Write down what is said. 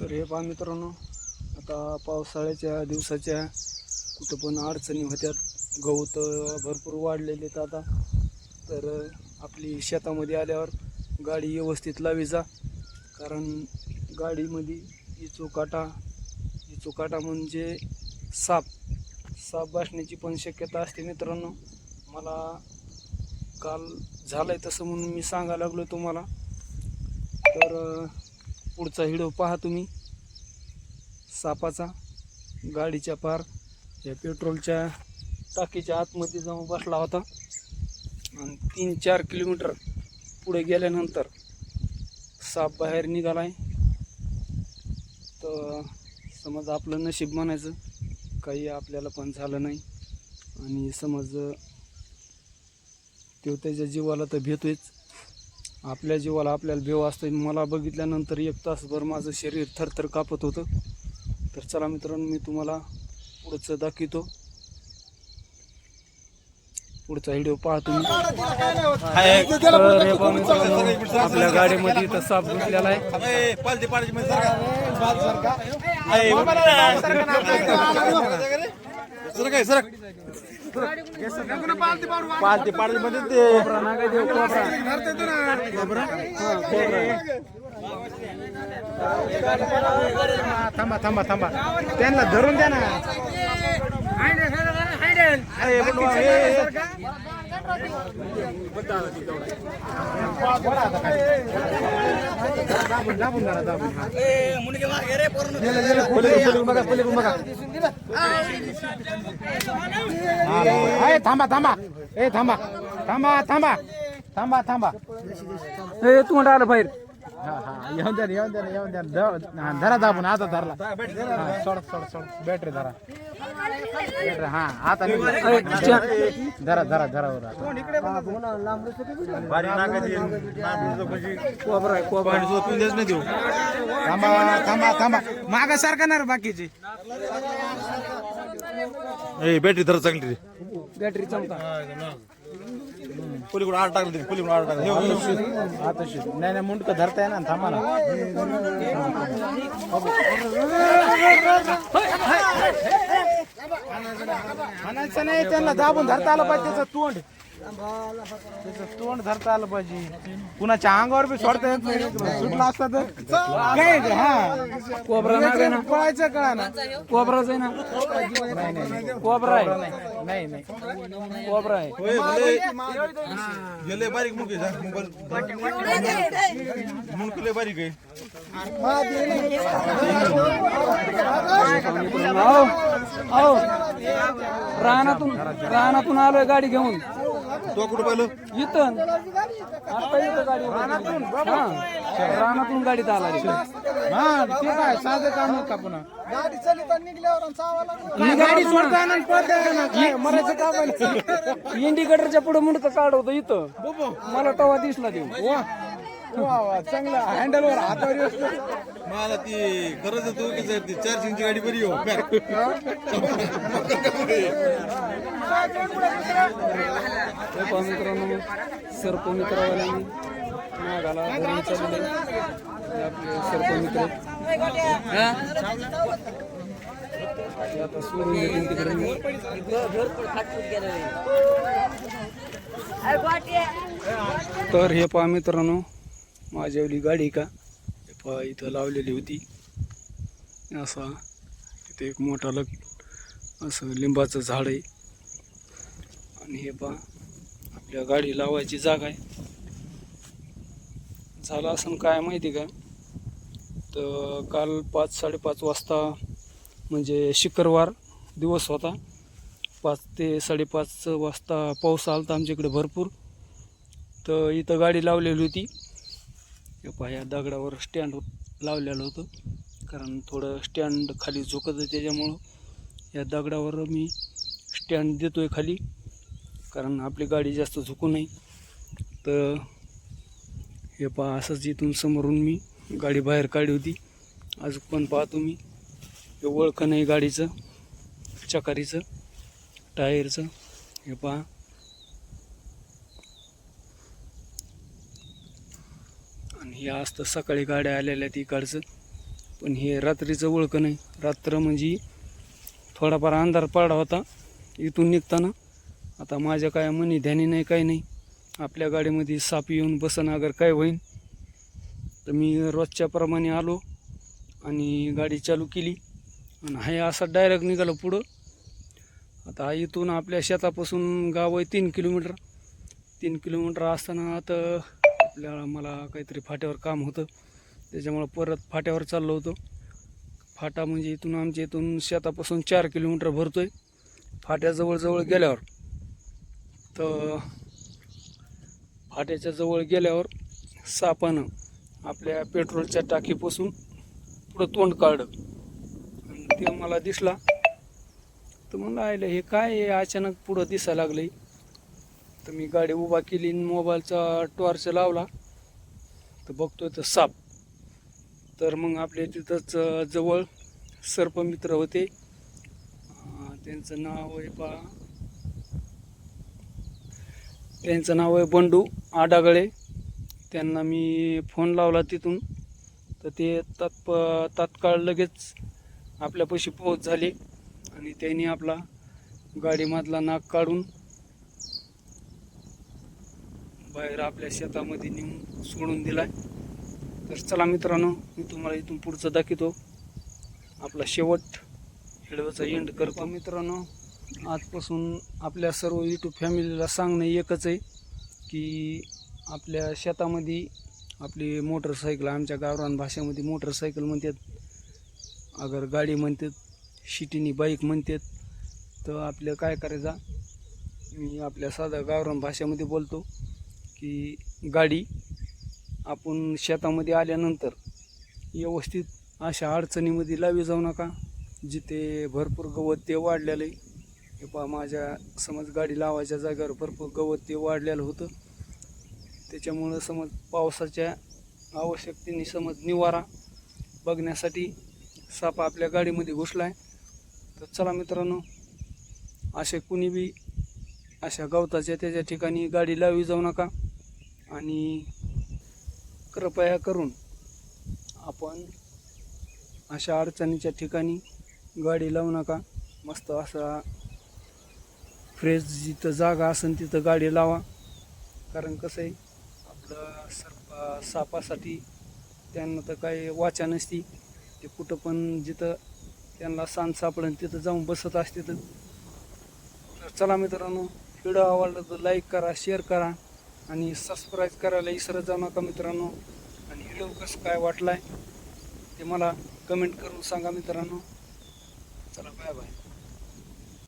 तर हे पहा मित्रांनो, आता पावसाळ्याच्या दिवसाच्या कुठं पण अडचणी होत्यात. गवत भरपूर वाढलेले आहेत आता. तर आपली शेतामध्ये आल्यावर गाडी व्यवस्थित लावी जा, कारण गाडीमध्ये इचोकाटा म्हणजे साप बसण्याची पण शक्यता असते मित्रांनो. मला काल झालंय तसं म्हणून मी सांगायला लागलो तुम्हाला. तर पुढचा व्हिडिओ पहा तुम्ही सापाचा. गाडीच्या पार या पेट्रोलच्या टाकीच्या आतमध्ये जाऊन बसला होता आणि 3-4 किलोमीटर पुढे गेल्यानंतर साप बाहेर निघालाय. तर समज आपलं नशीब म्हणायचं, काही आपल्याला पण झालं नाही. आणि समज तो त्याच्या जीवाला तर भेटतोच, आपल्या जीवाला आपल्याला भेव असतो. मला बघितल्यानंतर 1 तासभर माझं शरीर थरथर कापत होतं. तर चला मित्रांनो, मी तुम्हाला पुढचं दाखवतो. पुढचा व्हिडिओ पहा तुम्ही. आपल्या गाडीमध्ये इथं साप घुसलेला आहे. थांबा त्यांना धरून द्या ना. थांबा. तू आलं बाहेर. येऊन द्या धरा दाबून. आता धरला. सोड बॅटरी धरा. हा आता धरा थांबा मागा सारखा ना बाकीची बॅटरी धरा चांगली. बॅटरी चमका पुलीकडून आड टाकली. आता नाही मुंडक धरताय ना. थांबा ना. म्हणायचं नाही, त्यांना दाबून धरता आलं पाहिजे. त्याचं तोंड धरता आलं पाहिजे. कुणाच्या अंगावर बी सोडता येत नाही. सुटला असता तर काय कोबरा नाग ना, पळायचं कळा ना. कोबराच आहे ना. नाही कोबरा आहे. नाही कोबरा आहे. गेले बारीक मुंडके मुंडके बारीक आहे. रानातून आलोय गाडी घेऊन. तो कुठं पाहिलं? इथं आता इथं गाडी रानातून गाडीत आला रे. हा ते काय साधं काम का पुन्हा गाडी चालवता निघल्यावर गाडी सोडता मरायचं काम. इंडिकेटरच्या पुढे मुंडक काढवतो इथं. मला तवा दिसला देऊ. वा चांगला हँडलवर हातावर असतो. मला ती गरज होतो की ती 400ची गाडी बरी हो. मित्रांनो, सर्प मित्रावाल्यांनी नागाला धरून चालले. आपले सर्प मित्र आता सोडून देतील तिकडे. तर हे पहा मित्रांनो, माझ्यावली गाडी का पहा इथं लावलेली होती. असा इथे एक मोठा असं लिंबाचं झाड आहे. आणि हे पहा आपल्या गाडी लावायची जागा आहे. झालं असं काय माहिती का, तर काल 5-5:30 वाजता म्हणजे शुक्रवार दिवस होता. 5 ते 5:30 वाजता पाऊस आला आमच्या इकडे भरपूर. तर इथं गाडी लावलेली होती. या दगडावर स्टँड लावलेलं होतं, कारण थोडं स्टँड खाली झुकत आहे. त्याच्यामुळं या दगडावर मी स्टँड देतोय खाली, कारण आपली गाडी जास्त झुकू नये. तर हे पहा, असंच इथून समोरून मी गाडी बाहेर काढली होती. अजून पण पाहतो मी, हे ओळख नाही गाडीचं, चकारीचं, टायरचं. हे पहा आणि हे असतं सकाळी गाड्या आलेल्या ती इकडचं. पण हे रात्रीचं ओळखं नाही. रात्र म्हणजे थोडाफार अंधार पडला होता इथून निघताना. आता माझ्या काय मनी ध्यानी नाही, काही नाही. आपल्या गाडीमध्ये साप येऊन बसन अगर काय होईन, तर मी रोजच्याप्रमाणे आलो आणि गाडी चालू केली आणि हाय असा डायरेक्ट निघालो पुढं. आता इथून आपल्या शेतापासून गाव आहे 3 किलोमीटर. 3 किलोमीटर असताना आता मला काहीतरी फाट्यावर काम होतं, त्याच्यामुळं परत फाट्यावर चाललो होतो. फाटा म्हणजे इथून आमच्या इथून शेतापासून 4 किलोमीटर भरतोय. फाट्या जवळ गेल्यावर तर फाट्याच्या जवळ गेल्यावर सापानं आपल्या पेट्रोलच्या टाकीपासून पुढं तोंड काढलं आणि ते मला दिसला. तर म्हणलं आयलं हे काय आहे, अचानक पुढं दिसायला लागलं. तर मी गाडी उभा केली, मोबाईलचा टॉर्च लावला तर बघतोय तर साप. तर मग आपल्या तिथंच जवळ सर्पमित्र होते, त्यांचं नाव आहे बंडू आडागळे. त्यांना मी फोन लावला तिथून, तर ते तात्काळ लगेच आपल्यापाशी पोहोच झाले आणि त्यांनी आपला गाडीमधला नाक काढून बाहेर आपल्या शेतामध्ये नेऊन सोडून दिलाय. तर चला मित्रांनो, मी तुम्हाला इथून पुढचं दाखवतो. आपला शेवट व्हिडिओचा एंड करतो. मित्रांनो, आजपासून आपल्या सर्व यूट्यूब फॅमिलीला सांगणं एकच आहे की आपल्या शेतामध्ये आपली मोटरसायकल, आमच्या गावरान भाषेमध्ये मोटरसायकल म्हणतात, अगर गाडी म्हणतात, शिटीनी बाईक म्हणतात. तर आपलं काय करायचं, मी आपल्या साध्या गावरान भाषेमध्ये बोलतो की गाडी आपण शेतामध्ये आल्यानंतर व्यवस्थित अशा अडचणीमध्ये लावी जाऊ नका जिथे भरपूर गवत ते वाढलेलं आहे. हे पहा, माझ्या समज गाडी लावायच्या जागेवर भरपूर गवत ते वाढलेलं होतं. त्याच्यामुळं समज पावसाच्या आवश्यकतेने समज निवारा बघण्यासाठी साप आपल्या गाडीमध्ये घुसला आहे. तर चला मित्रांनो, असे कुणी बी अशा गवताच्या त्याच्या ठिकाणी गाडी लावी जाऊ नका आणि कृपया करून आपण अशा अडचणीच्या ठिकाणी गाडी लावू नका. मस्त असा फ्रेश जिथं जागा असेल तिथं गाडी लावा. कारण कसं आहे, आपलं सापासाठी त्यांना तर काही वाचा नसती, ते कुठं पण जिथं त्यांना सांज सापडेल तिथं जाऊन बसत असते. तर चला मित्रांनो, व्हिडिओ आवडला तर लाईक करा, शेअर करा आणि सबस्क्राईब करायला विसरत जाऊ नका मित्रांनो. आणि व्हिडिओ कसं काय वाटला आहे ते मला कमेंट करून सांगा मित्रांनो. चला, बाय बाय.